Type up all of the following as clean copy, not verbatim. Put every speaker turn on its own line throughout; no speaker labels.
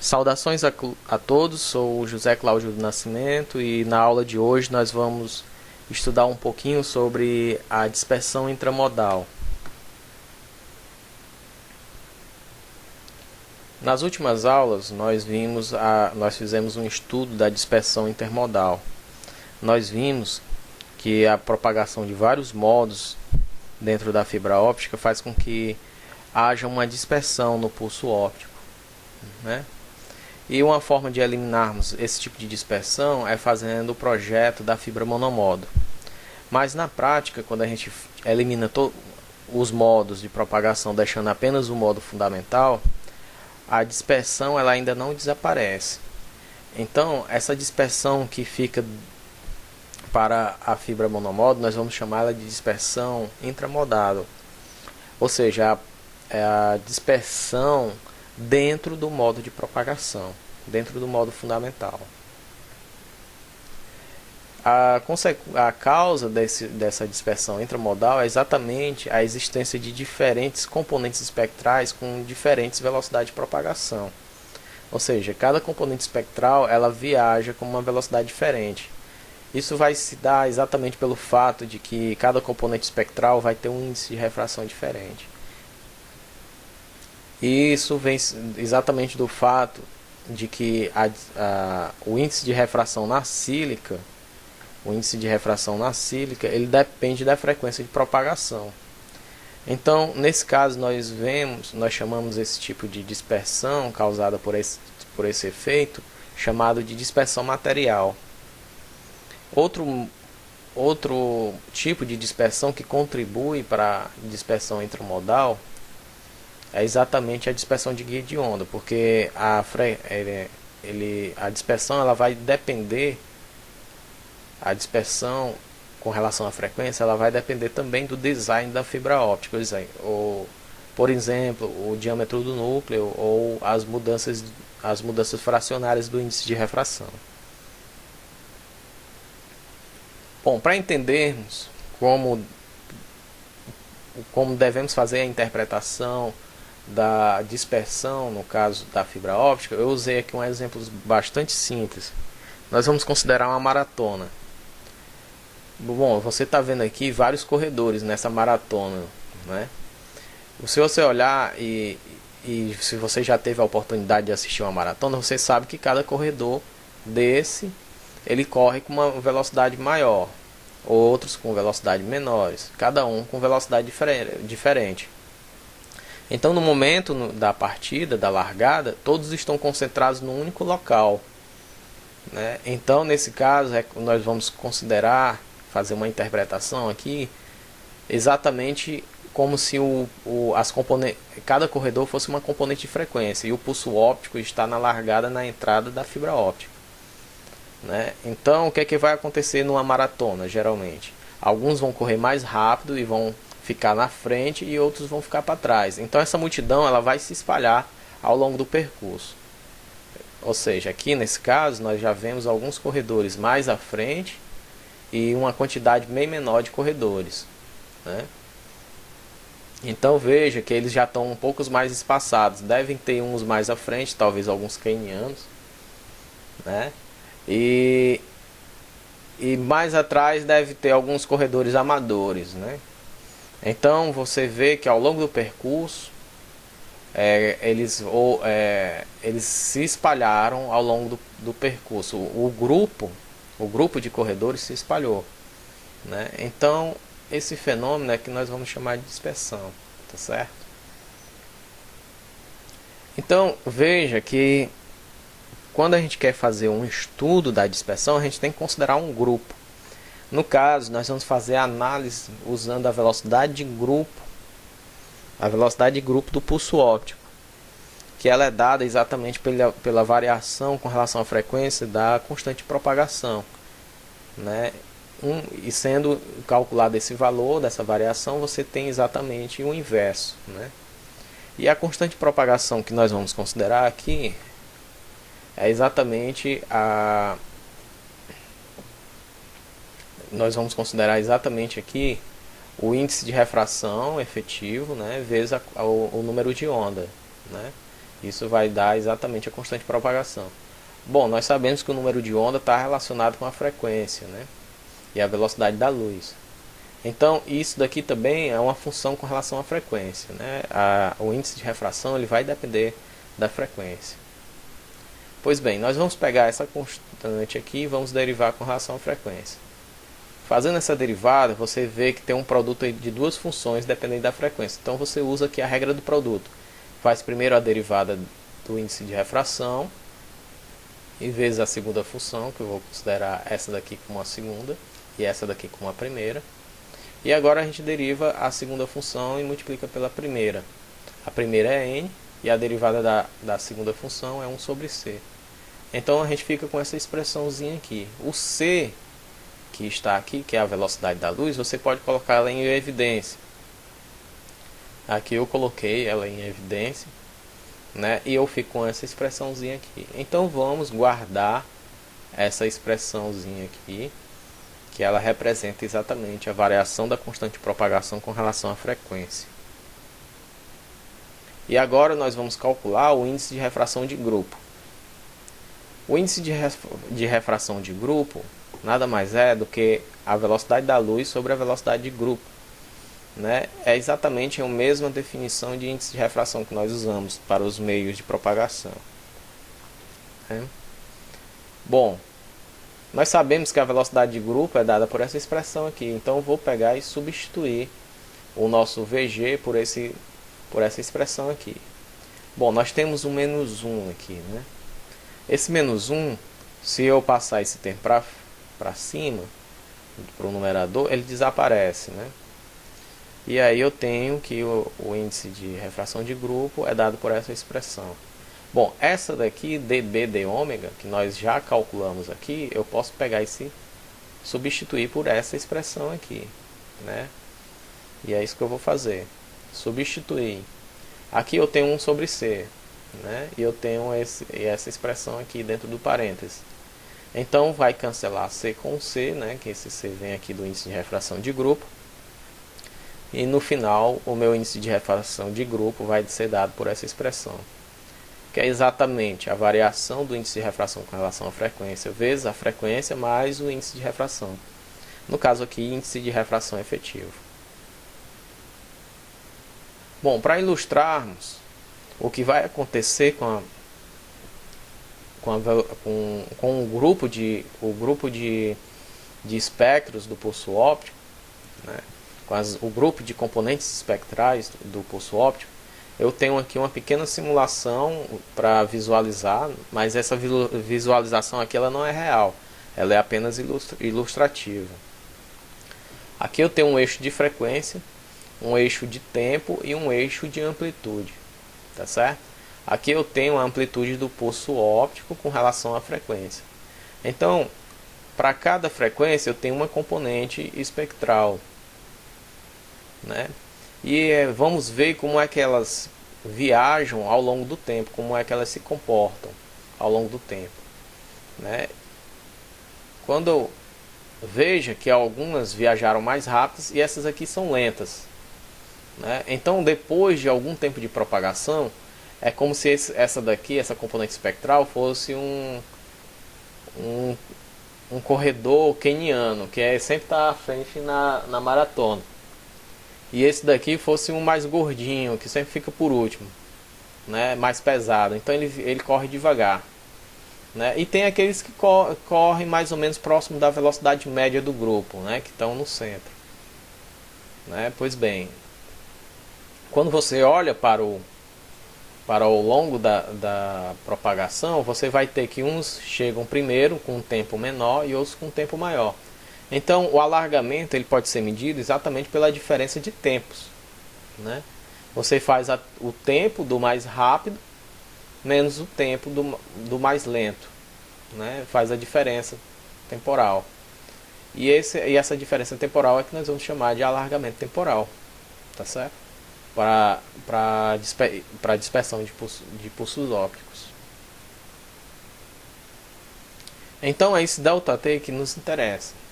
Saudações a todos, sou o José Cláudio do Nascimento e na aula de hoje nós vamos estudar um pouquinho sobre a dispersão intramodal. Nas últimas aulas nós fizemos um estudo da dispersão intermodal. Nós vimos que a propagação de vários modos dentro da fibra óptica faz com que haja uma dispersão no pulso óptico, né? E uma forma de eliminarmos esse tipo de dispersão é fazendo o projeto da fibra monomodo. Mas na prática, quando a gente elimina os modos de propagação, deixando apenas o modo fundamental, a dispersão ela ainda não desaparece. Então, essa dispersão que fica para a fibra monomodo, nós vamos chamá-la de dispersão intramodal. Ou seja, a dispersão dentro do modo de propagação, dentro do modo fundamental. A causa dessa dispersão intramodal é exatamente a existência de diferentes componentes espectrais com diferentes velocidades de propagação. Ou seja, cada componente espectral ela viaja com uma velocidade diferente. Isso vai se dar exatamente pelo fato de que cada componente espectral vai ter um índice de refração diferente. E isso vem exatamente do fato de que o índice de refração na sílica, ele depende da frequência de propagação. Então, nesse caso, nós chamamos esse tipo de dispersão causada por esse efeito, chamado de dispersão material. Outro tipo de dispersão que contribui para a dispersão intramodal é exatamente a dispersão de guia de onda, porque a dispersão ela vai depender, a dispersão com relação à frequência, ela vai depender também do design da fibra óptica, por exemplo, o diâmetro do núcleo ou as mudanças fracionárias do índice de refração. Bom, para entendermos como devemos fazer a interpretação da dispersão no caso da fibra óptica, eu usei aqui um exemplo bastante simples. Nós vamos considerar uma maratona. Bom, você está vendo aqui vários corredores nessa maratona, né? Se você olhar e se você já teve a oportunidade de assistir uma maratona, você sabe que cada corredor desse ele corre com uma velocidade maior, outros com velocidade menores, cada um com velocidade diferente. Então, no momento da partida, da largada, todos estão concentrados num único local, né? Então, nesse caso, nós vamos fazer uma interpretação aqui, exatamente como se cada corredor fosse uma componente de frequência, e o pulso óptico está na largada, na entrada da fibra óptica, né? Então, o que é que vai acontecer numa maratona, geralmente? Alguns vão correr mais rápido e vão ficar na frente e outros vão ficar para trás. Então essa multidão ela vai se espalhar ao longo do percurso. Ou seja, aqui nesse caso nós já vemos alguns corredores mais à frente e uma quantidade bem menor de corredores, né? Então veja que eles já estão um pouco mais espaçados. Devem ter uns mais à frente, talvez alguns quenianos, né? E mais atrás deve ter alguns corredores amadores, né? Então você vê que ao longo do percurso eles se espalharam ao longo do percurso. O grupo de corredores se espalhou, né? Então esse fenômeno é que nós vamos chamar de dispersão, tá certo? Então veja que quando a gente quer fazer um estudo da dispersão, a gente tem que considerar um grupo. No caso, nós vamos fazer a análise usando a velocidade de grupo do pulso óptico, que ela é dada exatamente pela variação com relação à frequência da constante de propagação, né? E sendo calculado esse valor dessa variação, você tem exatamente o inverso, né? E a constante de propagação que nós vamos considerar aqui é exatamente nós vamos considerar exatamente aqui o índice de refração efetivo, né, vezes o número de onda, né? Isso vai dar exatamente a constante de propagação. Bom, nós sabemos que o número de onda está relacionado com a frequência, né? E a velocidade da luz. Então, isso daqui também é uma função com relação à frequência, né? O índice de refração ele vai depender da frequência. Pois bem, nós vamos pegar essa constante aqui e vamos derivar com relação à frequência. Fazendo essa derivada, você vê que tem um produto de duas funções dependendo da frequência. Então, você usa aqui a regra do produto. Faz primeiro a derivada do índice de refração, e vezes a segunda função, que eu vou considerar essa daqui como a segunda, e essa daqui como a primeira. E agora a gente deriva a segunda função e multiplica pela primeira. A primeira é n, e a derivada da segunda função é 1 sobre c. Então a gente fica com essa expressãozinha aqui. O c, que está aqui, que é a velocidade da luz, você pode colocar ela em evidência. Aqui eu coloquei ela em evidência, né? E eu fico com essa expressãozinha aqui. Então vamos guardar essa expressãozinha aqui, que ela representa exatamente a variação da constante de propagação com relação à frequência. E agora nós vamos calcular o índice de refração de grupo. O índice de refração de grupo nada mais é do que a velocidade da luz sobre a velocidade de grupo, né? É exatamente a mesma definição de índice de refração que nós usamos para os meios de propagação, né? Bom, nós sabemos que a velocidade de grupo é dada por essa expressão aqui, então eu vou pegar e substituir o nosso VG por essa expressão aqui. Bom, nós temos um menos 1 aqui, né? Esse menos 1, se eu passar esse termo para cima, para o numerador, ele desaparece, né? E aí eu tenho que o índice de refração de grupo é dado por essa expressão. Bom, essa daqui, dB de ômega, que nós já calculamos aqui, eu posso pegar e substituir por essa expressão aqui, né? E é isso que eu vou fazer. Substituir. Aqui eu tenho 1 sobre c, né? E eu tenho essa expressão aqui dentro do parênteses. Então vai cancelar c com c, né? Que esse c vem aqui do índice de refração de grupo. E no final o meu índice de refração de grupo vai ser dado por essa expressão, que é exatamente a variação do índice de refração com relação à frequência vezes a frequência mais o índice de refração. No caso aqui, índice de refração efetivo. Bom, para ilustrarmos o que vai acontecer com o grupo de espectros do pulso óptico, né, o grupo de componentes espectrais do pulso óptico, eu tenho aqui uma pequena simulação para visualizar, mas essa visualização aqui ela não é real, ela é apenas ilustrativa. Aqui eu tenho um eixo de frequência, um eixo de tempo e um eixo de amplitude, tá certo? Aqui eu tenho a amplitude do pulso óptico com relação à frequência. Então, para cada frequência eu tenho uma componente espectral, né? E vamos ver como é que elas viajam ao longo do tempo, como é que elas se comportam ao longo do tempo, né? Quando eu veja que algumas viajaram mais rápidas e essas aqui são lentas, né? Então depois de algum tempo de propagação, é como se essa daqui, essa componente espectral, fosse um corredor keniano, que sempre está à frente na maratona. E esse daqui fosse um mais gordinho, que sempre fica por último, né? Mais pesado. Então ele corre devagar, né? E tem aqueles que correm mais ou menos próximo da velocidade média do grupo, né? Que estão no centro, né? Pois bem, quando você olha para o longo da propagação, você vai ter que uns chegam primeiro com um tempo menor e outros com um tempo maior. Então o alargamento ele pode ser medido exatamente pela diferença de tempos, né? Você faz o tempo do mais rápido menos o tempo do mais lento, né? Faz a diferença temporal. E essa diferença temporal é que nós vamos chamar de alargamento temporal, tá certo? Para dispersão de pulsos ópticos. Então é esse ΔT que nos interessa.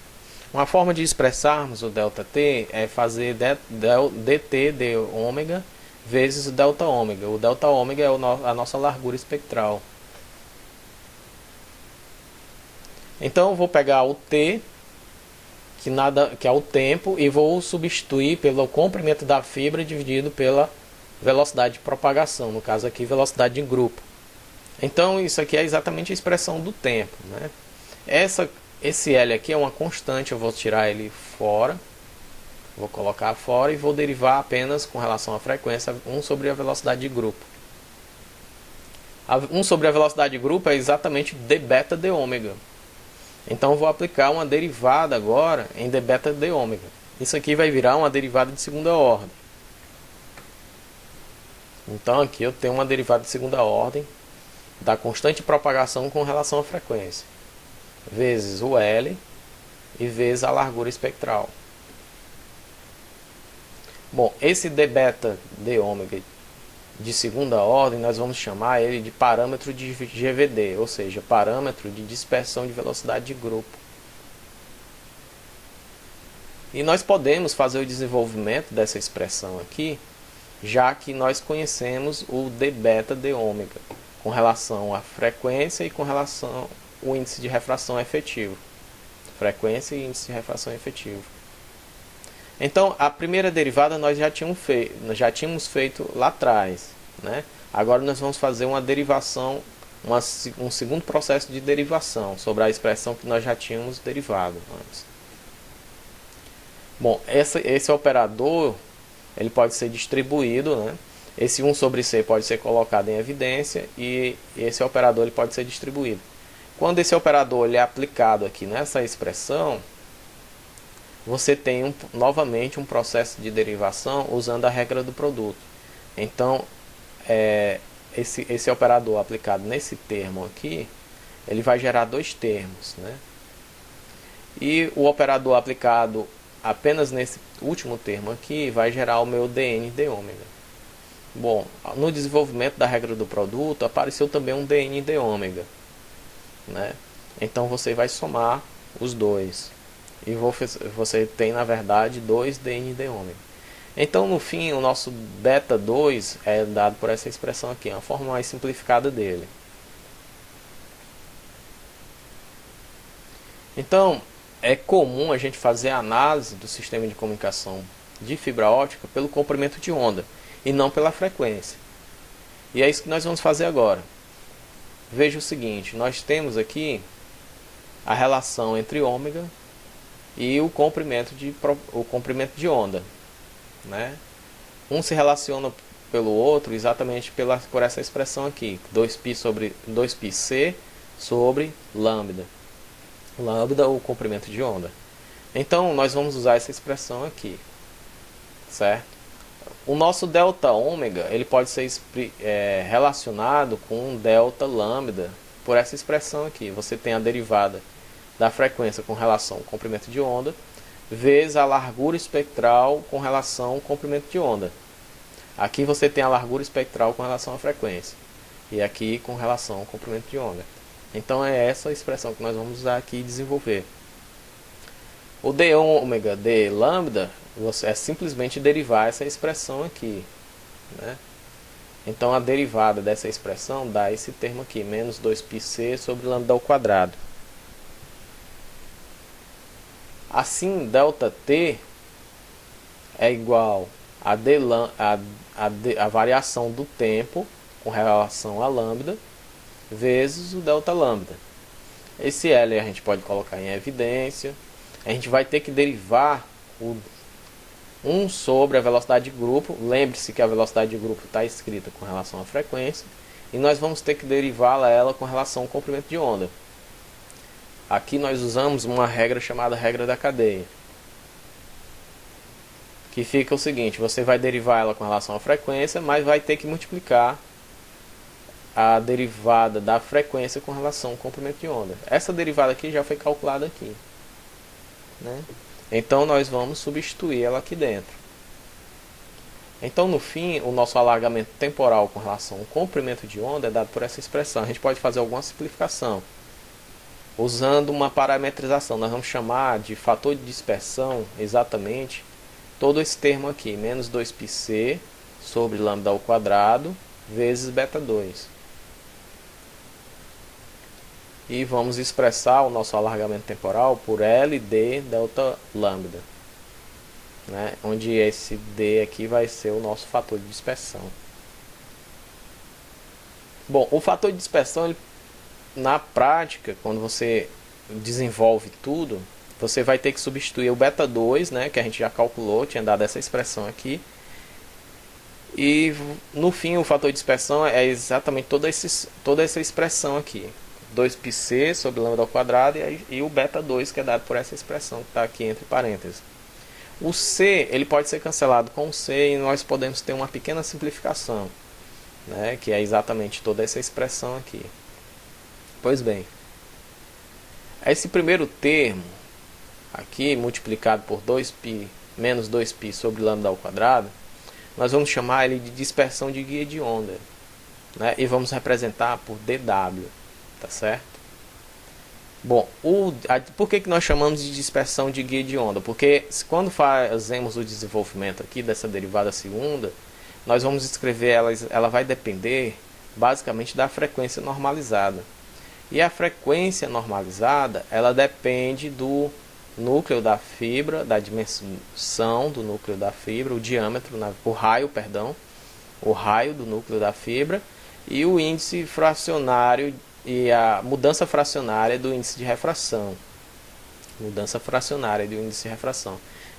Uma forma de expressarmos o ΔT é fazer dt de ômega vezes o delta ômega. O delta ômega é a nossa largura espectral. Então eu vou pegar o t, que é o tempo, e vou substituir pelo comprimento da fibra dividido pela velocidade de propagação, no caso aqui velocidade de grupo. Então isso aqui é exatamente a expressão do tempo, né? Esse L aqui é uma constante, eu vou tirar ele fora, vou colocar fora e vou derivar apenas com relação à frequência 1 sobre a velocidade de grupo. 1 sobre a velocidade de grupo é exatamente d beta d ômega. Então eu vou aplicar uma derivada agora em d beta d ômega. Isso aqui vai virar uma derivada de segunda ordem. Então aqui eu tenho uma derivada de segunda ordem da constante de propagação com relação à frequência, vezes o L e vezes a largura espectral. Bom, esse d beta d ômega de segunda ordem nós vamos chamar ele de parâmetro de GVD, ou seja, parâmetro de dispersão de velocidade de grupo. E nós podemos fazer o desenvolvimento dessa expressão aqui, já que nós conhecemos o d beta d ômega com relação à frequência e com relação ao índice de refração efetivo. Frequência e índice de refração efetivo. Então, a primeira derivada nós já tínhamos feito lá atrás, né? Agora nós vamos fazer uma derivação, um segundo processo de derivação sobre a expressão que nós já tínhamos derivado antes. Bom, esse operador ele pode ser distribuído, né? Esse 1 sobre C pode ser colocado em evidência e esse operador ele pode ser distribuído. Quando esse operador ele é aplicado aqui nessa expressão, você tem novamente um processo de derivação usando a regra do produto. Então, esse operador aplicado nesse termo aqui, ele vai gerar dois termos, né? E o operador aplicado apenas nesse último termo aqui vai gerar o meu dn d ômega. Bom, no desenvolvimento da regra do produto apareceu também um dn d ômega, né? Então você vai somar os dois e você tem na verdade 2 dn d ômega. Então no fim o nosso beta 2 é dado por essa expressão aqui, a forma mais simplificada dele. Então é comum a gente fazer a análise do sistema de comunicação de fibra óptica pelo comprimento de onda e não pela frequência. E é isso que nós vamos fazer agora. Veja o seguinte, nós temos aqui a relação entre ômega e o comprimento de onda, né? Um se relaciona pelo outro exatamente por essa expressão aqui, 2π sobre 2πc sobre lambda. Lambda, o comprimento de onda. Então nós vamos usar essa expressão aqui, certo? O nosso delta ômega ele pode ser relacionado com delta lambda por essa expressão aqui. Você tem a derivada da frequência com relação ao comprimento de onda vezes a largura espectral com relação ao comprimento de onda. Aqui você tem a largura espectral com relação à frequência e aqui com relação ao comprimento de onda. Então é essa expressão que nós vamos usar aqui e desenvolver. O d ômega d lambda é simplesmente derivar essa expressão aqui, né? Então a derivada dessa expressão dá esse termo aqui, menos 2πc sobre lambda ao quadrado. Assim, ΔT é igual a variação do tempo com relação a lambda vezes o delta lambda. Esse L a gente pode colocar em evidência. A gente vai ter que derivar o 1 sobre a velocidade de grupo. Lembre-se que a velocidade de grupo está escrita com relação à frequência. E nós vamos ter que derivá-la ela com relação ao comprimento de onda. Aqui nós usamos uma regra chamada regra da cadeia, que fica o seguinte, você vai derivar ela com relação à frequência, mas vai ter que multiplicar a derivada da frequência com relação ao comprimento de onda. Essa derivada aqui já foi calculada aqui, né? Então nós vamos substituir ela aqui dentro. Então no fim, o nosso alargamento temporal com relação ao comprimento de onda é dado por essa expressão. A gente pode fazer alguma simplificação usando uma parametrização. Nós vamos chamar de fator de dispersão exatamente todo esse termo aqui, menos 2πc sobre lambda ao quadrado vezes beta 2. E vamos expressar o nosso alargamento temporal por LD delta lambda, né? Onde esse D aqui vai ser o nosso fator de dispersão. Bom, o fator de dispersão, ele, na prática, quando você desenvolve tudo, você vai ter que substituir o beta 2, né, que a gente já calculou, tinha dado essa expressão aqui. E no fim o fator de dispersão é exatamente toda essa expressão aqui. 2πc sobre lambda ao quadrado e o beta 2 que é dado por essa expressão que está aqui entre parênteses. O C ele pode ser cancelado com o C e nós podemos ter uma pequena simplificação, né, que é exatamente toda essa expressão aqui. Pois bem, esse primeiro termo aqui multiplicado por 2π menos 2π sobre lambda ao quadrado, nós vamos chamar ele de dispersão de guia de onda, né, e vamos representar por dW. Tá certo? Bom, por que nós chamamos de dispersão de guia de onda? Porque quando fazemos o desenvolvimento aqui dessa derivada segunda, nós vamos escrever ela vai depender basicamente da frequência normalizada. E a frequência normalizada, ela depende do núcleo da fibra, da dimensão do núcleo da fibra, o diâmetro, o raio do núcleo da fibra e o índice fracionário e a mudança fracionária do índice de refração.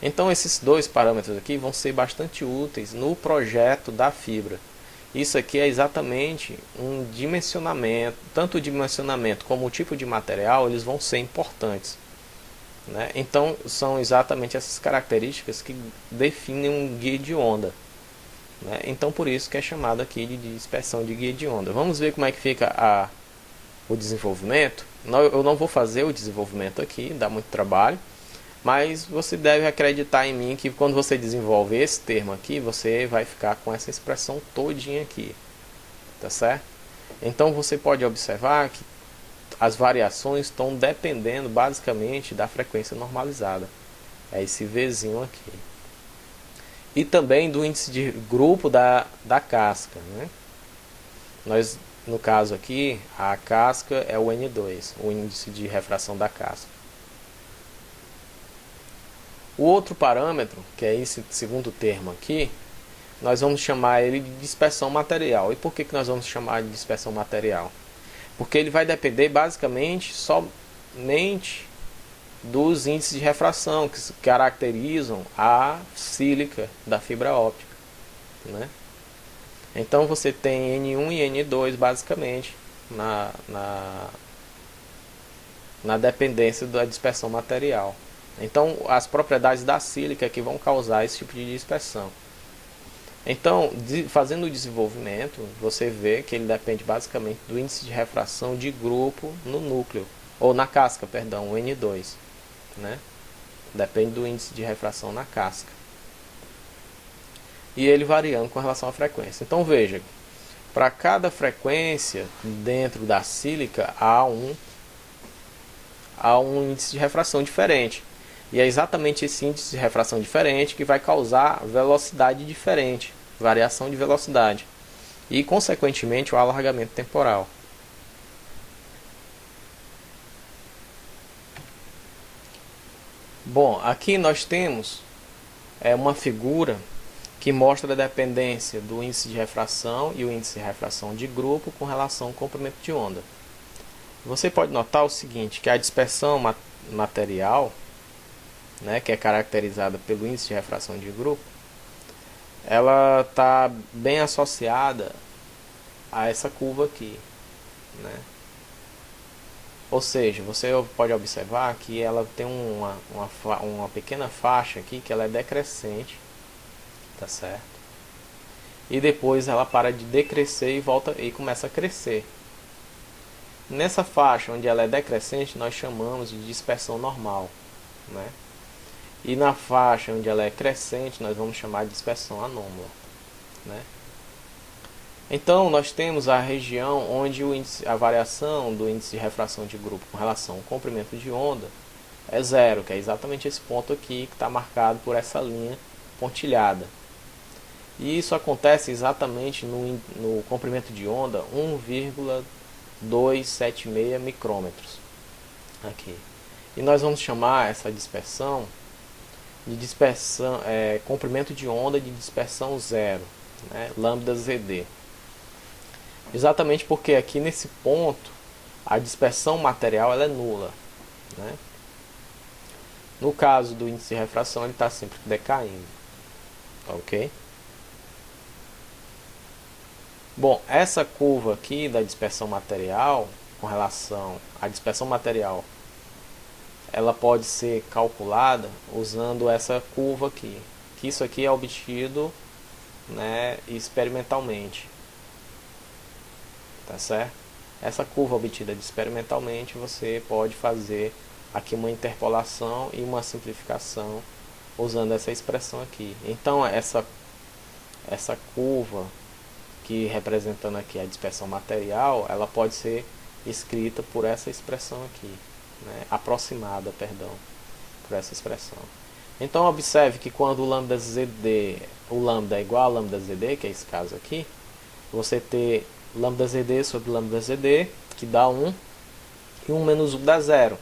Então esses dois parâmetros aqui vão ser bastante úteis no projeto da fibra. Isso aqui é exatamente um dimensionamento, tanto o dimensionamento como o tipo de material, eles vão ser importantes, né? Então são exatamente essas características que definem um guia de onda, né? Então por isso que é chamado aqui de dispersão de guia de onda. Vamos ver como é que fica o desenvolvimento. Eu não vou fazer o desenvolvimento aqui, dá muito trabalho, mas você deve acreditar em mim que quando você desenvolve esse termo aqui, você vai ficar com essa expressão todinha aqui, tá certo? Então você pode observar que as variações estão dependendo basicamente da frequência normalizada, é esse Vzinho aqui, e também do índice de grupo da casca, né? No caso aqui, a casca é o N2, o índice de refração da casca. O outro parâmetro, que é esse segundo termo aqui, nós vamos chamar ele de dispersão material. E por que nós vamos chamar de dispersão material? Porque ele vai depender basicamente somente dos índices de refração que caracterizam a sílica da fibra óptica, né? Então você tem N1 e N2 basicamente na dependência da dispersão material. Então as propriedades da sílica que vão causar esse tipo de dispersão. Então, fazendo o desenvolvimento, você vê que ele depende basicamente do índice de refração de grupo no núcleo, ou na casca, perdão, o N2, né? Depende do índice de refração na casca. E ele variando com relação à frequência. Então veja, para cada frequência dentro da sílica há um índice de refração diferente. E é exatamente esse índice de refração diferente que vai causar velocidade diferente, variação de velocidade. E consequentemente o alargamento temporal. Bom, aqui nós temos uma figura que mostra a dependência do índice de refração e o índice de refração de grupo com relação ao comprimento de onda. Você pode notar o seguinte, que a dispersão material, né, que é caracterizada pelo índice de refração de grupo, ela está bem associada a essa curva aqui, né? Ou seja, você pode observar que ela tem uma pequena faixa aqui que ela é decrescente, tá certo? E depois ela para de decrescer e volta e começa a crescer. Nessa faixa onde ela é decrescente, nós chamamos de dispersão normal, né? E na faixa onde ela é crescente, nós vamos chamar de dispersão anômala, né? Então nós temos a região onde a variação do índice de refração de grupo com relação ao comprimento de onda é zero, que é exatamente esse ponto aqui que está marcado por essa linha pontilhada. E isso acontece exatamente no comprimento de onda 1,276 micrômetros. Aqui. E nós vamos chamar essa dispersão de comprimento de onda de dispersão zero, né? Lambda ZD. Exatamente porque aqui nesse ponto a dispersão material ela é nula, né? No caso do índice de refração ele está sempre decaindo, ok? Bom, essa curva aqui da dispersão material, com relação à dispersão material, ela pode ser calculada usando essa curva aqui, que isso aqui é obtido, né, experimentalmente, tá certo? Essa curva obtida experimentalmente você pode fazer aqui uma interpolação e uma simplificação usando essa expressão aqui. Então essa curva que representando aqui a dispersão material, ela pode ser escrita por essa expressão aqui, né? Aproximada, perdão, por essa expressão. Então observe que quando o lambda é igual a lambda ZD, que é esse caso aqui, você ter lambda ZD sobre lambda ZD, que dá 1, e 1 menos 1 dá 0.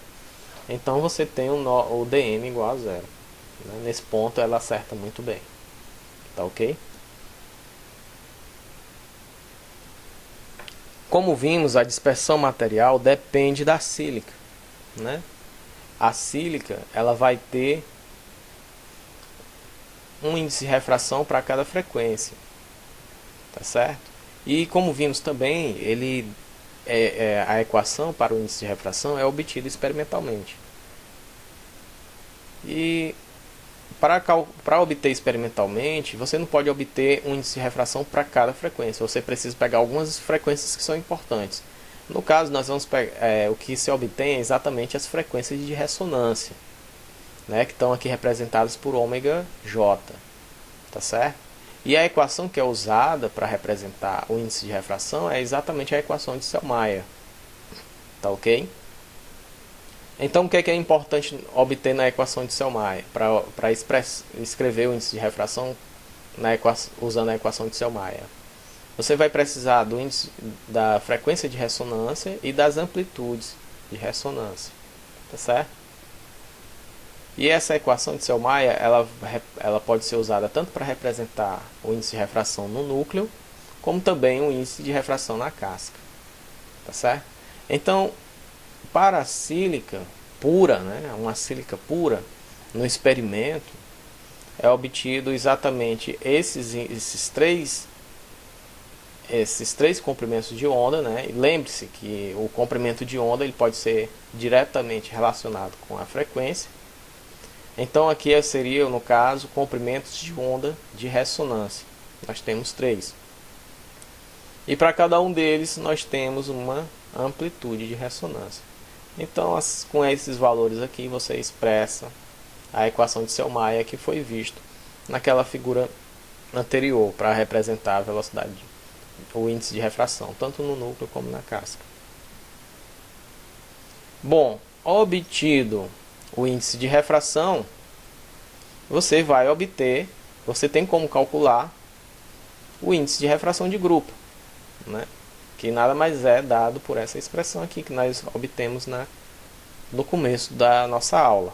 Então você tem o dm igual a 0. Né? Nesse ponto ela acerta muito bem. Tá ok? Como vimos, a dispersão material depende da sílica, né? A sílica ela vai ter um índice de refração para cada frequência, tá certo? E como vimos também, a equação para o índice de refração é obtida experimentalmente. E para obter experimentalmente, você não pode obter um índice de refração para cada frequência. Você precisa pegar algumas frequências que são importantes. No caso, nós vamos pegar, o que se obtém é exatamente as frequências de ressonância, né, que estão aqui representadas por ômega J. Tá certo? E a equação que é usada para representar o índice de refração é exatamente a equação de Sellmeier. Tá ok? Então, o que é importante obter na equação de Sellmeier para escrever o índice de refração usando a equação de Sellmeier? Você vai precisar do índice da frequência de ressonância e das amplitudes de ressonância, tá certo? E essa equação de Sellmeier ela pode ser usada tanto para representar o índice de refração no núcleo, como também o índice de refração na casca, tá certo? Então, para a sílica pura, né, uma sílica pura, no experimento, é obtido exatamente esses três comprimentos de onda, né? E lembre-se que o comprimento de onda ele pode ser diretamente relacionado com a frequência. Então aqui seria, no caso, comprimentos de onda de ressonância. Nós temos 3. E para cada um deles nós temos uma amplitude de ressonância. Então com esses valores aqui você expressa a equação de Sellmeier que foi visto naquela figura anterior para representar a velocidade, o índice de refração, tanto no núcleo como na casca. Bom, obtido o índice de refração, você tem como calcular o índice de refração de grupo, né? Que nada mais é dado por essa expressão aqui que nós obtemos no começo da nossa aula.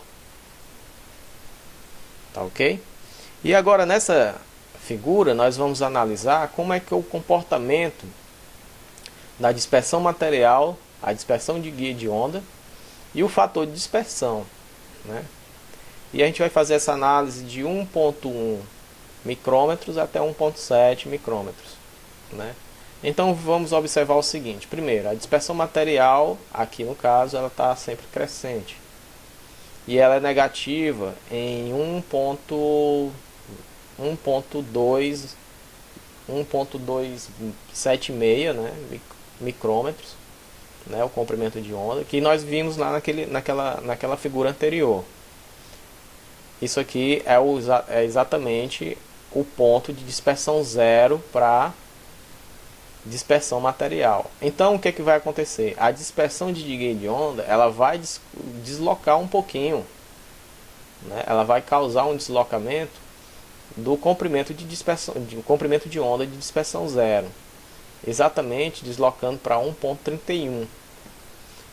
Tá ok? E agora nessa figura nós vamos analisar como é que é o comportamento da dispersão material, a dispersão de guia de onda e o fator de dispersão, né? E a gente vai fazer essa análise de 1,1 micrômetros até 1,7 micrômetros, né? Então vamos observar o seguinte: primeiro, a dispersão material, aqui no caso, ela está sempre crescente. E ela é negativa em 1,276, né, micrômetros, né, o comprimento de onda, que nós vimos lá naquela figura anterior. Isso aqui é exatamente o ponto de dispersão zero para dispersão material. Então o que vai acontecer? A dispersão de guia de onda ela vai deslocar um pouquinho, né? Ela vai causar um deslocamento do comprimento de dispersão, comprimento de onda de dispersão zero, exatamente deslocando para 1,31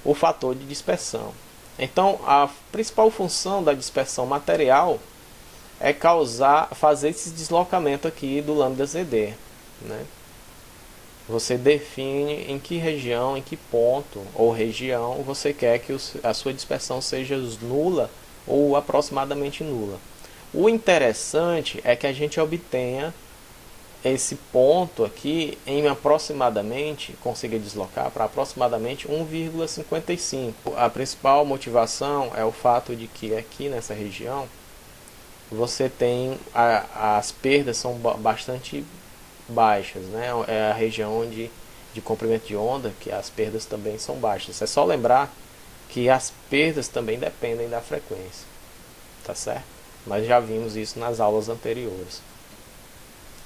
o fator de dispersão. Então, a principal função da dispersão material é fazer esse deslocamento aqui do lambda ZD, né? Você define em que região, em que ponto ou região você quer que a sua dispersão seja nula ou aproximadamente nula. O interessante é que a gente obtenha esse ponto aqui em aproximadamente, consiga deslocar para aproximadamente 1,55. A principal motivação é o fato de que aqui nessa região você tem as perdas são bastante baixas, né? É a região de comprimento de onda que as perdas também são baixas. É só lembrar que as perdas também dependem da frequência, tá certo? Nós já vimos isso nas aulas anteriores.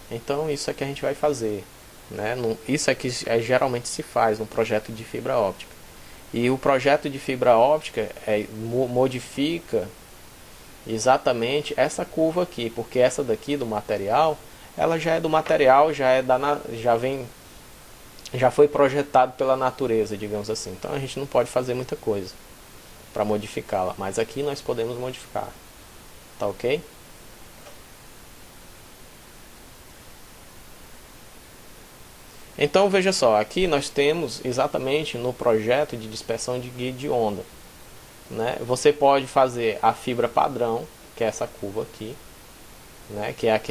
Então isso é que a gente vai fazer, né? Isso é que geralmente se faz no projeto de fibra óptica. E o projeto de fibra óptica modifica exatamente essa curva aqui, porque essa daqui do material, ela já é do material, já foi projetado pela natureza, digamos assim. Então a gente não pode fazer muita coisa para modificá-la, mas aqui nós podemos modificar, tá ok? Então veja só, aqui nós temos exatamente no projeto de dispersão de guia de onda, né? Você pode fazer a fibra padrão, que é essa curva aqui, né? Que é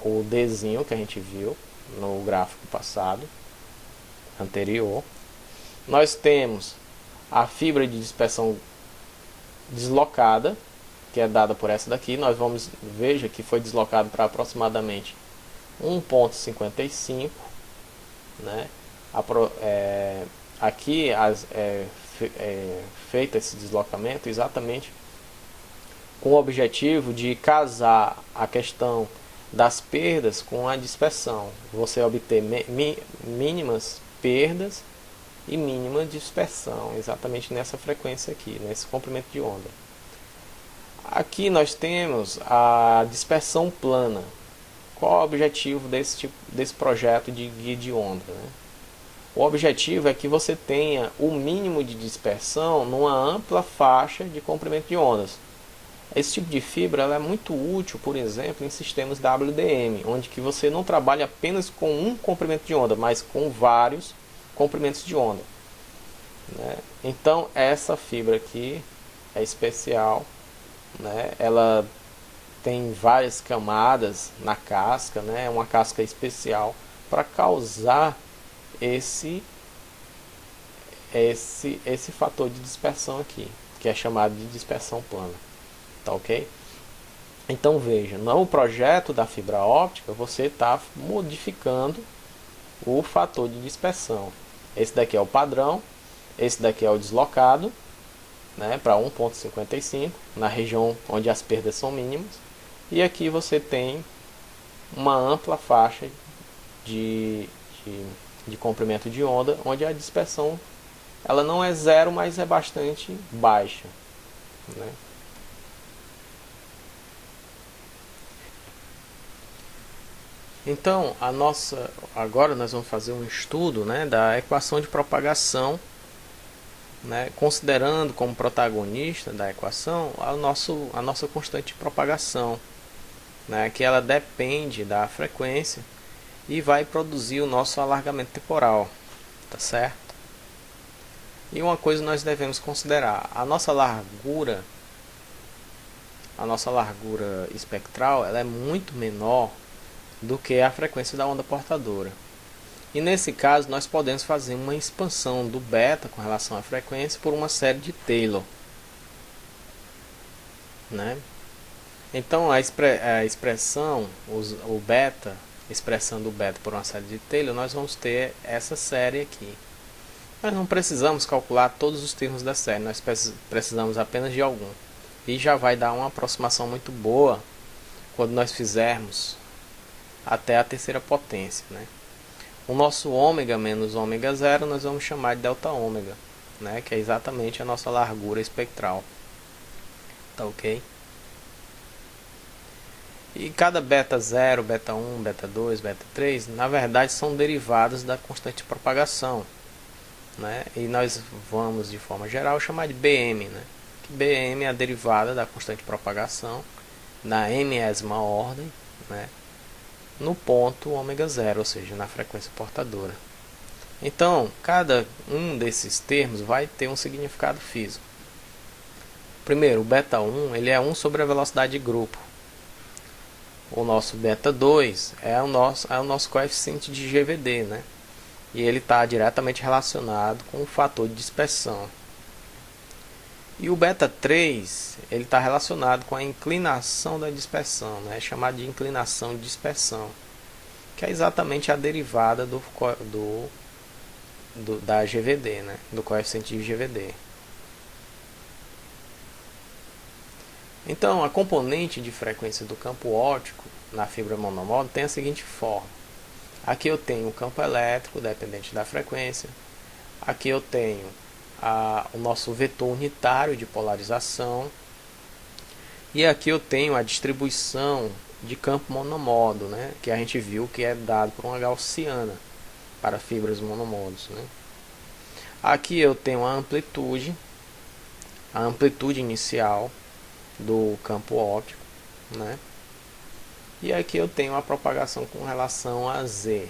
o Dzinho que a gente viu no gráfico passado, anterior. Nós temos a fibra de dispersão deslocada, que é dada por essa daqui. Veja que foi deslocado para aproximadamente 1,55, né? Aqui feito esse deslocamento exatamente com o objetivo de casar a questão das perdas com a dispersão. Você obter mínimas perdas e mínima dispersão, exatamente nessa frequência aqui, nesse comprimento de onda. Aqui nós temos a dispersão plana. Qual é o objetivo desse projeto de guia de onda, né? O objetivo é que você tenha o mínimo de dispersão numa ampla faixa de comprimento de ondas. Esse tipo de fibra ela é muito útil, por exemplo, em sistemas WDM, onde que você não trabalha apenas com um comprimento de onda, mas com vários comprimentos de onda, né? Então essa fibra aqui é especial, né? Ela tem várias camadas na casca, né? É uma casca especial para causar esse fator de dispersão aqui, que é chamado de dispersão plana, tá ok? Então veja, no projeto da fibra óptica você está modificando o fator de dispersão. Esse daqui é o padrão, esse daqui é o deslocado, né, para 1,55 na região onde as perdas são mínimas, e aqui você tem uma ampla faixa de comprimento de onda, onde a dispersão ela não é zero, mas é bastante baixa, né? Então agora nós vamos fazer um estudo, né, da equação de propagação, né, considerando como protagonista da equação a nossa constante de propagação, né, que ela depende da frequência e vai produzir o nosso alargamento temporal, tá certo? E uma coisa nós devemos considerar, a nossa largura espectral ela é muito menor do que a frequência da onda portadora. E nesse caso nós podemos fazer uma expansão do beta com relação à frequência por uma série de Taylor, né? Então a expressão, o beta, expressando o beta por uma série de Taylor, nós vamos ter essa série aqui. Nós não precisamos calcular todos os termos da série, nós precisamos apenas de algum. E já vai dar uma aproximação muito boa quando nós fizermos até a terceira potência, né? O nosso ômega menos ômega zero nós vamos chamar de delta ômega, né? Que é exatamente a nossa largura espectral, tá ok? E cada beta 0, beta 1, beta 2, beta 3, na verdade são derivadas da constante de propagação, né? E nós vamos, de forma geral, chamar de Bm, né? Que Bm é a derivada da constante de propagação na nésima ordem, né? No ponto ômega 0, ou seja, na frequência portadora. Então, cada um desses termos vai ter um significado físico. Primeiro, o beta 1 ele é 1 sobre a velocidade de grupo. O nosso beta 2 é o nosso coeficiente de GVD, né? E ele está diretamente relacionado com o fator de dispersão. E o beta 3 ele está relacionado com a inclinação da dispersão, né? É chamado de inclinação de dispersão, que é exatamente a derivada da GVD, né? Do coeficiente de GVD. Então, a componente de frequência do campo óptico na fibra monomodo tem a seguinte forma. Aqui eu tenho o campo elétrico dependente da frequência. Aqui eu tenho o nosso vetor unitário de polarização. E aqui eu tenho a distribuição de campo monomodo, né? Que a gente viu que é dado por uma gaussiana para fibras monomodos, né? Aqui eu tenho a amplitude inicial do campo óptico, né? E aqui eu tenho a propagação com relação a Z,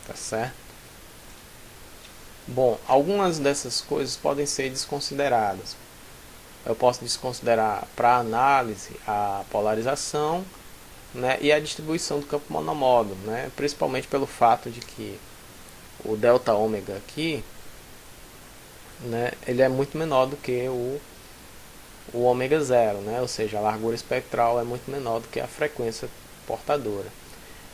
tá certo? Bom, algumas dessas coisas podem ser desconsideradas. Eu posso desconsiderar para análise a polarização, né, e a distribuição do campo monomodo, né? Principalmente pelo fato de que o delta ômega aqui, né, ele é muito menor do que o ômega 0, né? Ou seja, a largura espectral é muito menor do que a frequência portadora.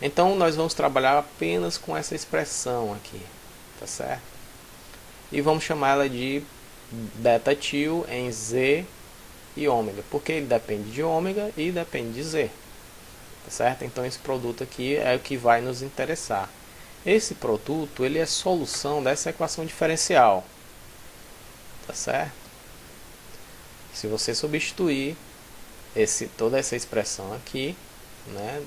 Então nós vamos trabalhar apenas com essa expressão aqui, tá certo? E vamos chamar ela de beta til em Z e ômega, porque ele depende de ômega e depende de Z, tá certo? Então esse produto aqui é o que vai nos interessar. Esse produto ele é solução dessa equação diferencial, tá certo? Se você substituir toda essa expressão aqui, né,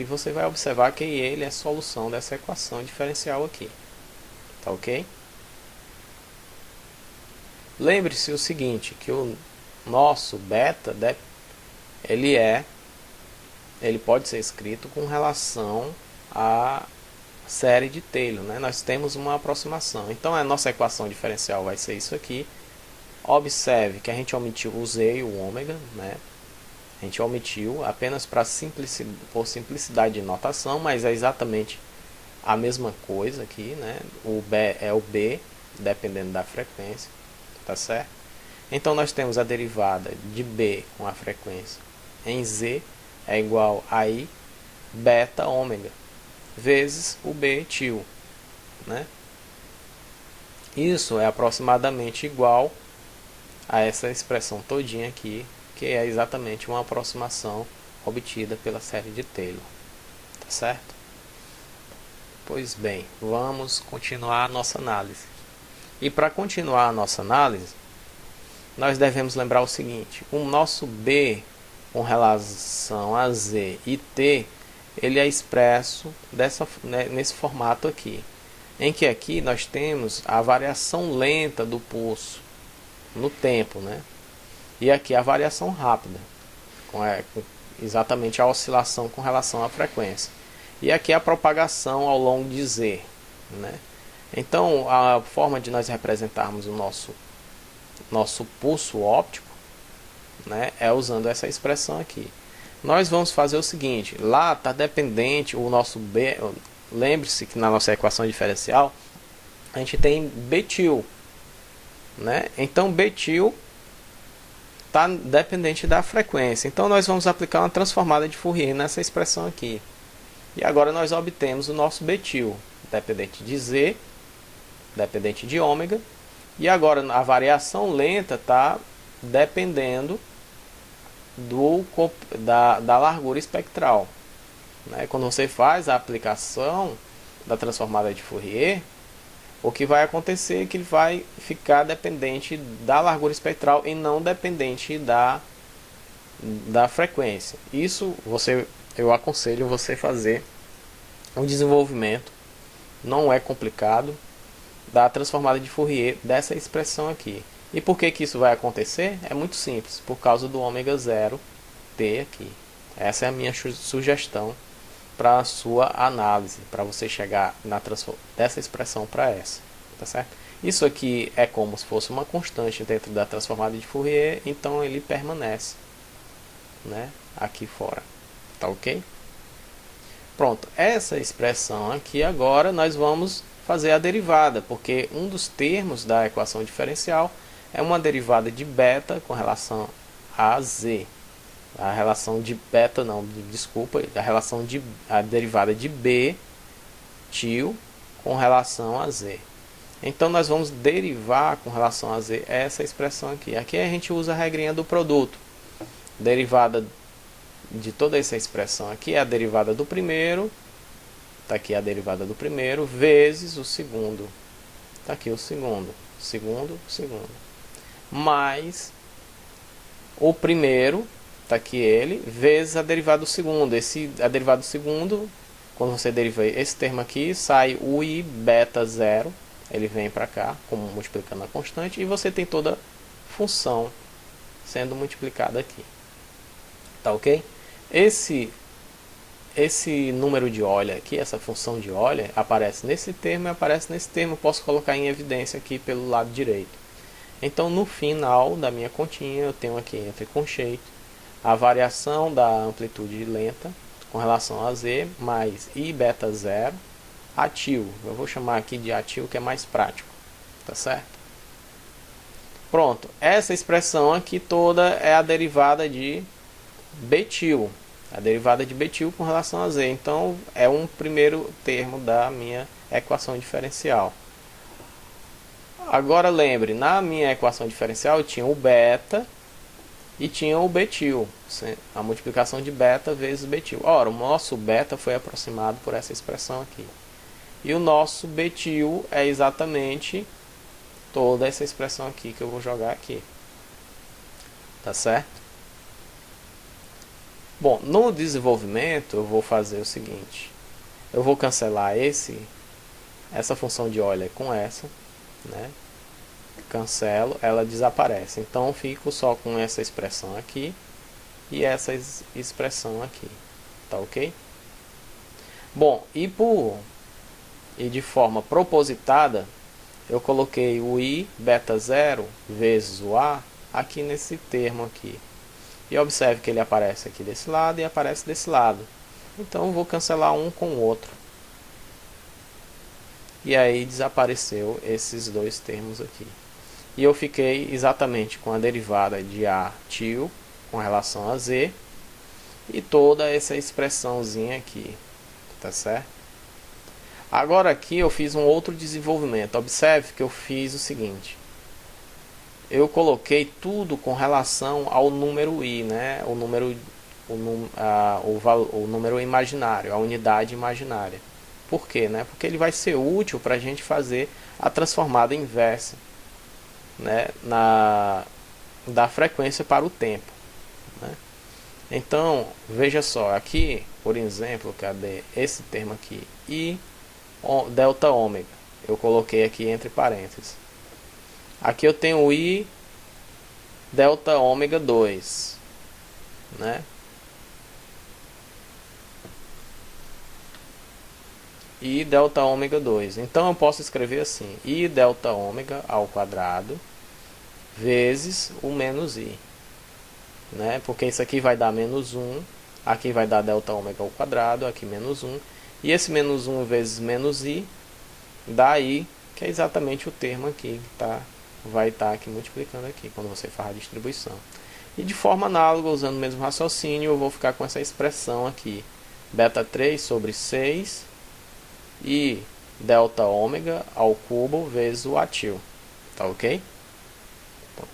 você vai observar que ele é a solução dessa equação diferencial aqui, tá ok? Lembre-se o seguinte, que o nosso beta, ele pode ser escrito com relação à série de Taylor, né? Nós temos uma aproximação. Então a nossa equação diferencial vai ser isso aqui. Observe que a gente omitiu o Z e o ômega, né? A gente omitiu apenas por simplicidade de notação, mas é exatamente a mesma coisa aqui, né? O B é o B, dependendo da frequência, tá certo? Então nós temos a derivada de B com a frequência em Z é igual a I beta ômega vezes o B til, né? Isso é aproximadamente igual a essa expressão todinha aqui, que é exatamente uma aproximação obtida pela série de Taylor, tá certo? Pois bem, vamos continuar a nossa análise. E para continuar a nossa análise, nós devemos lembrar o seguinte: o nosso B com relação a Z e T, ele é expresso nesse formato aqui, em que aqui nós temos a variação lenta do pulso no tempo, né? E aqui a variação rápida, exatamente a oscilação com relação à frequência. E aqui a propagação ao longo de Z, né? Então a forma de nós representarmos o nosso pulso óptico, né, é usando essa expressão aqui. Nós vamos fazer o seguinte: lá está dependente o nosso B. Lembre-se que na nossa equação diferencial a gente tem B til, né? Então B til está dependente da frequência. Então nós vamos aplicar uma transformada de Fourier nessa expressão aqui. E agora nós obtemos o nosso B til dependente de Z, dependente de ômega. E agora a variação lenta está dependendo da largura espectral, né? Quando você faz a aplicação da transformada de Fourier, o que vai acontecer é que ele vai ficar dependente da largura espectral e não dependente da da frequência. Isso eu aconselho você fazer um desenvolvimento, não é complicado, da transformada de Fourier dessa expressão aqui. E por que isso vai acontecer? É muito simples, por causa do ômega 0 t aqui. Essa é a minha sugestão para a sua análise, para você chegar dessa expressão para essa, tá certo? Isso aqui é como se fosse uma constante dentro da transformada de Fourier, então ele permanece, né, aqui fora, tá ok? Pronto, essa expressão aqui agora nós vamos fazer a derivada, porque um dos termos da equação diferencial é uma derivada de beta com relação a z. A relação de beta não, desculpa, a derivada de b tio com relação a z. Então nós vamos derivar com relação a z essa expressão aqui. Aqui a gente usa a regrinha do produto. Derivada de toda essa expressão aqui é a derivada do primeiro. Está aqui a derivada do primeiro vezes o segundo. Está aqui o segundo. Segundo. Mais o primeiro, está aqui ele, vezes a derivada do segundo. A derivada do segundo, quando você deriva esse termo aqui, sai o i beta 0. Ele vem para cá, como multiplicando a constante. E você tem toda a função sendo multiplicada aqui. Tá ok? Esse número de Euler aqui, essa função de Euler, aparece nesse termo e aparece nesse termo. Eu posso colocar em evidência aqui pelo lado direito. Então, no final da minha continha, eu tenho aqui entre concheito a variação da amplitude lenta com relação a z, mais i beta 0, atil. Eu vou chamar aqui de atil, que é mais prático. Tá certo? Pronto. Essa expressão aqui toda é a derivada de betil. A derivada de betil com relação a z. Então, é um primeiro termo da minha equação diferencial. Agora lembre, na minha equação diferencial eu tinha o beta e tinha o betil. A multiplicação de beta vezes betil. Ora, o nosso beta foi aproximado por essa expressão aqui. E o nosso betil é exatamente toda essa expressão aqui que eu vou jogar aqui. Tá certo? Bom, no desenvolvimento eu vou fazer o seguinte. Eu vou cancelar essa função de Euler com essa, né? Cancelo, ela desaparece. Então fico só com essa expressão aqui e essa expressão aqui. Tá ok? Bom, e de forma propositada, eu coloquei o i beta 0 vezes o a aqui nesse termo aqui. E observe que ele aparece aqui desse lado e aparece desse lado. Então eu vou cancelar um com o outro. E aí desapareceu esses dois termos aqui. E eu fiquei exatamente com a derivada de a tio com relação a z. E toda essa expressãozinha aqui. Tá certo? Agora aqui eu fiz um outro desenvolvimento. Observe que eu fiz o seguinte. Eu coloquei tudo com relação ao número i, né? O número imaginário, a unidade imaginária. Por quê? Né? Porque ele vai ser útil para a gente fazer a transformada inversa, né? Da frequência para o tempo. Né? Então, veja só, aqui, por exemplo, cadê esse termo aqui? I delta ômega. Eu coloquei aqui entre parênteses. Aqui eu tenho o i delta ômega 2, né? I delta ômega 2. Então eu posso escrever assim: i delta ômega ao quadrado vezes o menos i, né? Porque isso aqui vai dar menos 1, aqui vai dar delta ômega ao quadrado, aqui menos 1, e esse menos 1 vezes menos i dá i, que é exatamente o termo aqui que vai estar aqui multiplicando aqui quando você faz a distribuição. E de forma análoga, usando o mesmo raciocínio, eu vou ficar com essa expressão aqui: beta 3 sobre 6 e delta ômega ao cubo vezes o atil. Tá ok? Pronto.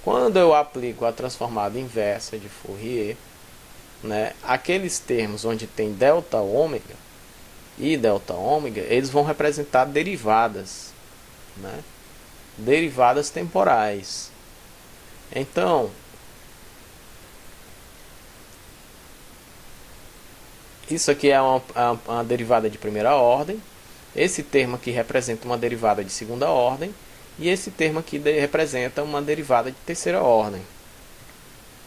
Quando eu aplico a transformada inversa de Fourier, né, aqueles termos onde tem delta ômega e delta ômega, eles vão representar derivadas, né? Derivadas temporais. Então, Isso aqui é uma derivada de primeira ordem. Esse termo aqui representa uma derivada de segunda ordem. E esse termo aqui representa uma derivada de terceira ordem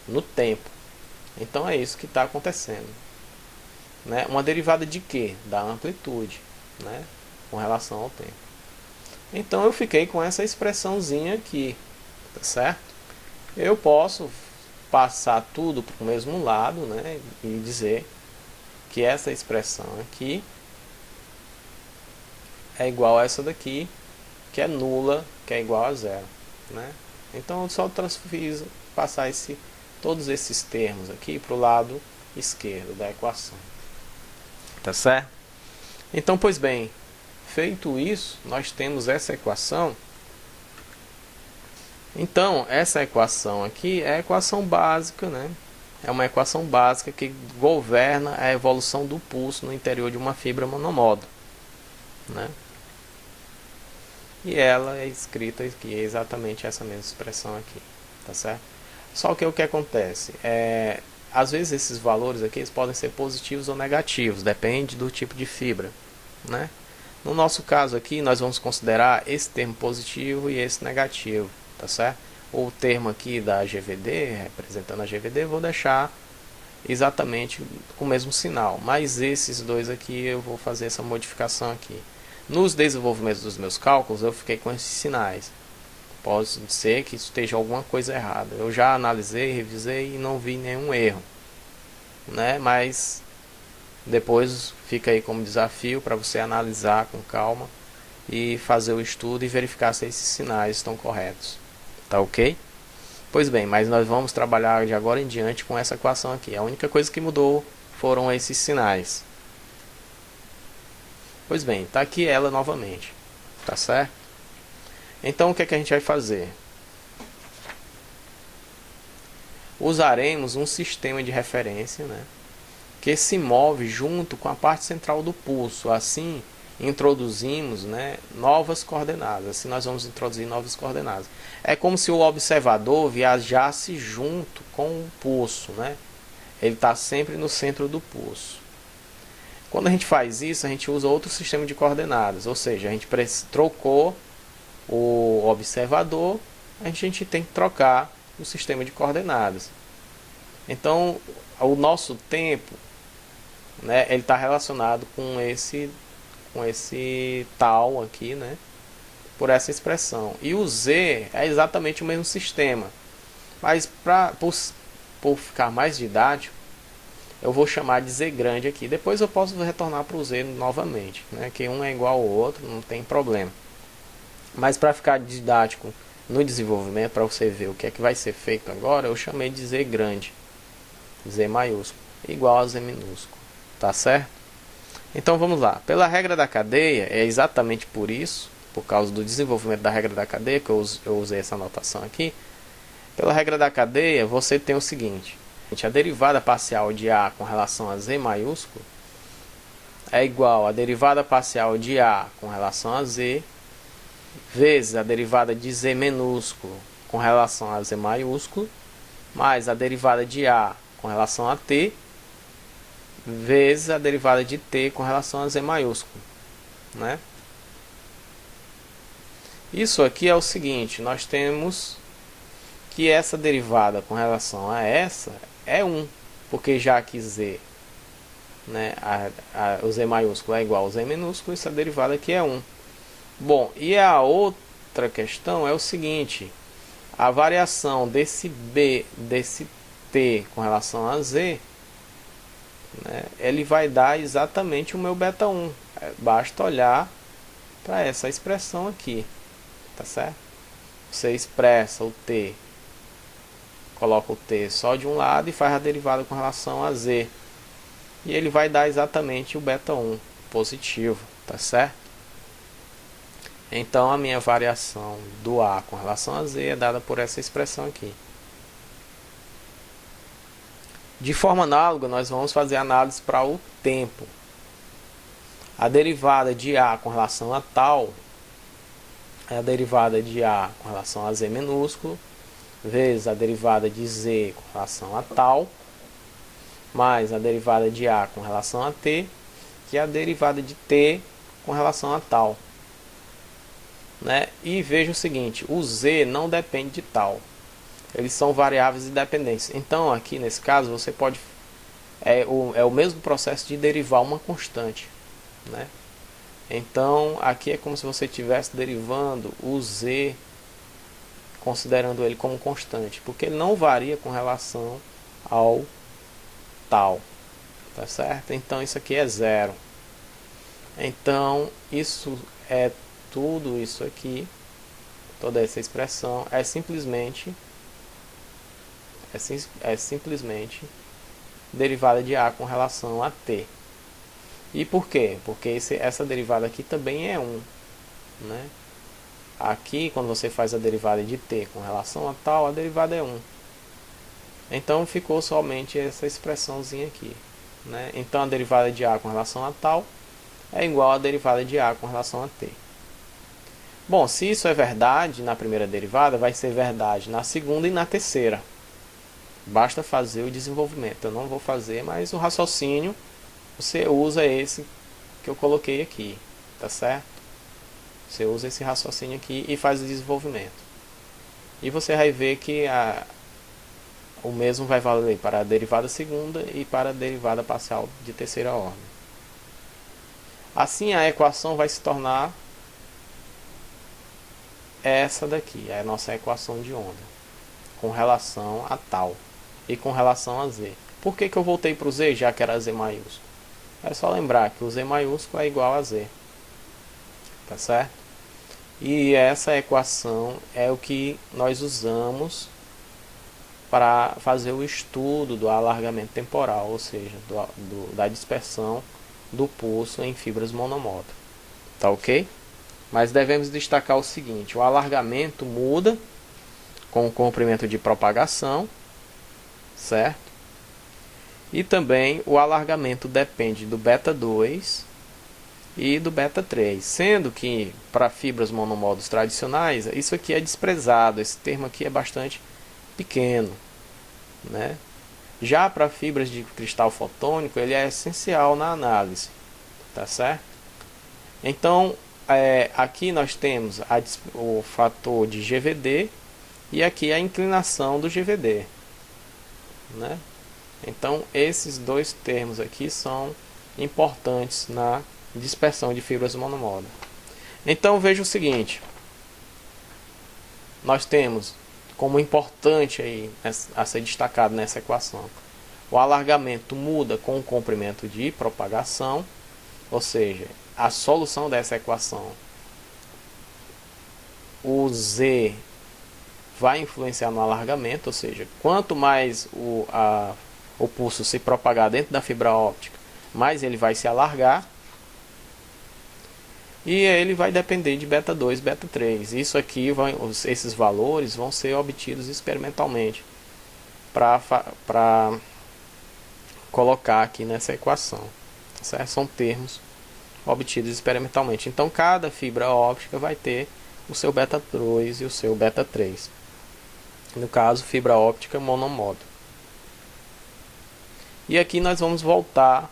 no tempo. Então é isso que está acontecendo, né? Uma derivada de quê? Da amplitude, né? Com relação ao tempo. Então eu fiquei com essa expressãozinha aqui, tá certo? Eu posso passar tudo para o mesmo lado, né? E dizer que essa expressão aqui é igual a essa daqui, que é nula, que é igual a zero, né? Então eu só fiz passar todos esses termos aqui para o lado esquerdo da equação, tá certo? Então, pois bem, feito isso, nós temos essa equação. Então, essa equação aqui é a equação básica, né? É uma equação básica que governa a evolução do pulso no interior de uma fibra monomodo, né? E ela é escrita aqui, é exatamente essa mesma expressão aqui, tá certo? Só que o que acontece? Às vezes esses valores aqui eles podem ser positivos ou negativos, depende do tipo de fibra, né? No nosso caso aqui, nós vamos considerar esse termo positivo e esse negativo, tá certo? O termo aqui da GVD, representando a GVD, eu vou deixar exatamente com o mesmo sinal, mas esses dois aqui eu vou fazer essa modificação aqui. Nos desenvolvimentos dos meus cálculos, eu fiquei com esses sinais. Pode ser que esteja alguma coisa errada. Eu já analisei, revisei e não vi nenhum erro, né? Mas depois fica aí como desafio para você analisar com calma e fazer o estudo e verificar se esses sinais estão corretos. Tá ok? Pois bem, mas nós vamos trabalhar de agora em diante com essa equação aqui. A única coisa que mudou foram esses sinais. Pois bem, está aqui ela novamente. Tá certo? Então o que é que a gente vai fazer? Usaremos um sistema de referência, né, que se move junto com a parte central do pulso. Assim, introduzimos, né, novas coordenadas. Assim nós vamos introduzir novas coordenadas. É como se o observador viajasse junto com o pulso, né? Ele está sempre no centro do pulso. Quando a gente faz isso, a gente usa outro sistema de coordenadas. Ou seja, a gente trocou o observador, a gente tem que trocar o sistema de coordenadas. Então, o nosso tempo, né, ele está relacionado com esse tal aqui, né, por essa expressão. E o Z é exatamente o mesmo sistema. Mas por ficar mais didático, eu vou chamar de Z grande aqui. Depois eu posso retornar para o Z novamente, né, que um é igual ao outro, não tem problema. Mas para ficar didático no desenvolvimento, para você ver o que é que vai ser feito agora, eu chamei de Z grande, Z maiúsculo, igual a Z minúsculo, tá certo? Então vamos lá, pela regra da cadeia, é exatamente por isso, por causa do desenvolvimento da regra da cadeia, que eu usei essa anotação aqui. Pela regra da cadeia, você tem o seguinte: a derivada parcial de A com relação a Z maiúsculo é igual à derivada parcial de A com relação a Z vezes a derivada de Z minúsculo com relação a Z maiúsculo, mais a derivada de A com relação a T, vezes a derivada de T com relação a Z maiúsculo, né? Isso aqui é o seguinte: nós temos que essa derivada com relação a essa é 1, porque já que Z, né, o Z maiúsculo é igual ao Z minúsculo, essa derivada aqui é 1. Bom, e a outra questão é o seguinte: a variação desse T com relação a Z, né, ele vai dar exatamente o meu beta 1. Basta olhar para essa expressão aqui, tá certo? Você expressa o T, coloca o T só de um lado e faz a derivada com relação a Z. E ele vai dar exatamente o beta 1 positivo, tá certo? Então a minha variação do A com relação a Z é dada por essa expressão aqui. De forma análoga, nós vamos fazer análise para o tempo. A derivada de A com relação a tal é a derivada de A com relação a Z minúsculo, vezes a derivada de Z com relação a tal, mais a derivada de A com relação a T, que é a derivada de T com relação a tal. Né? E veja o seguinte, o Z não depende de tal. Eles são variáveis independentes. Então aqui nesse caso você pode... É o mesmo processo de derivar uma constante. Né? Então aqui é como se você estivesse derivando o Z, considerando ele como constante, porque ele não varia com relação ao tal, tá certo? Então isso aqui é zero. Então isso é tudo isso aqui, toda essa expressão é simplesmente derivada de A com relação a T. E por quê? Porque essa derivada aqui também é 1, né? Aqui, quando você faz a derivada de T com relação a tal, a derivada é 1. Então ficou somente essa expressãozinha aqui, né? Então a derivada de A com relação a tal é igual à derivada de A com relação a T. Bom, se isso é verdade na primeira derivada, vai ser verdade na segunda e na terceira. Basta fazer o desenvolvimento. Eu não vou fazer, mas o raciocínio você usa esse que eu coloquei aqui, tá certo? Você usa esse raciocínio aqui e faz o desenvolvimento. E você vai ver que o mesmo vai valer para a derivada segunda e para a derivada parcial de terceira ordem. Assim a equação vai se tornar essa daqui, é a nossa equação de onda, com relação a tal e com relação a Z. Por que eu voltei para o Z, já que era Z maiúsculo? É só lembrar que o Z maiúsculo é igual a Z, tá certo? E essa equação é o que nós usamos para fazer o estudo do alargamento temporal, ou seja, da dispersão do pulso em fibras monomodo. Tá ok? Mas devemos destacar o seguinte, o alargamento muda com o comprimento de propagação, certo? E também o alargamento depende do beta 2 e do beta 3, sendo que para fibras monomodos tradicionais, isso aqui é desprezado, esse termo aqui é bastante pequeno, né? Já para fibras de cristal fotônico, ele é essencial na análise, tá certo? Então, aqui nós temos o fator de GVD e aqui a inclinação do GVD, né? Então, esses dois termos aqui são importantes na dispersão de fibras monomodo. Então, veja o seguinte, nós temos como importante aí a ser destacado nessa equação, o alargamento muda com o comprimento de propagação, ou seja, a solução dessa equação, o Z vai influenciar no alargamento, ou seja, quanto mais o pulso se propagar dentro da fibra óptica, mais ele vai se alargar, e ele vai depender de beta 2, beta 3. Isso aqui, esses valores vão ser obtidos experimentalmente para colocar aqui nessa equação, certo? São termos obtidos experimentalmente. Então cada fibra óptica vai ter o seu beta 2 e o seu beta 3. No caso, fibra óptica monomodo. E aqui nós vamos voltar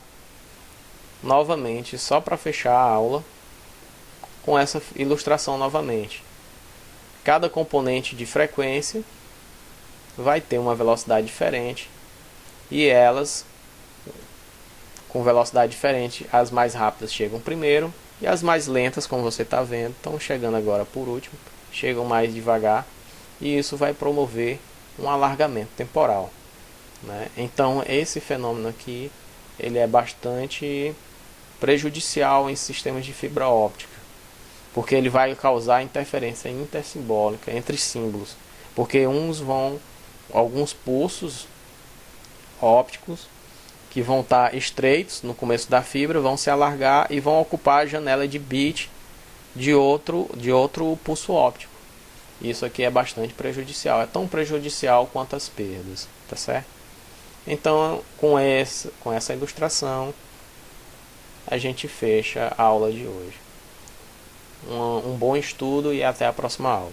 novamente, só para fechar a aula, com essa ilustração novamente. Cada componente de frequência vai ter uma velocidade diferente, e elas, com velocidade diferente, as mais rápidas chegam primeiro, e as mais lentas, como você está vendo, estão chegando agora por último, chegam mais devagar, e isso vai promover um alargamento temporal, né? Então esse fenômeno aqui, ele é bastante prejudicial em sistemas de fibra óptica, porque ele vai causar interferência intersimbólica entre símbolos, porque alguns pulsos ópticos que vão estar estreitos no começo da fibra vão se alargar e vão ocupar a janela de bit de outro pulso óptico. Isso aqui é bastante prejudicial, é tão prejudicial quanto as perdas, tá certo? Então, com essa ilustração, a gente fecha a aula de hoje. Um bom estudo e até a próxima aula.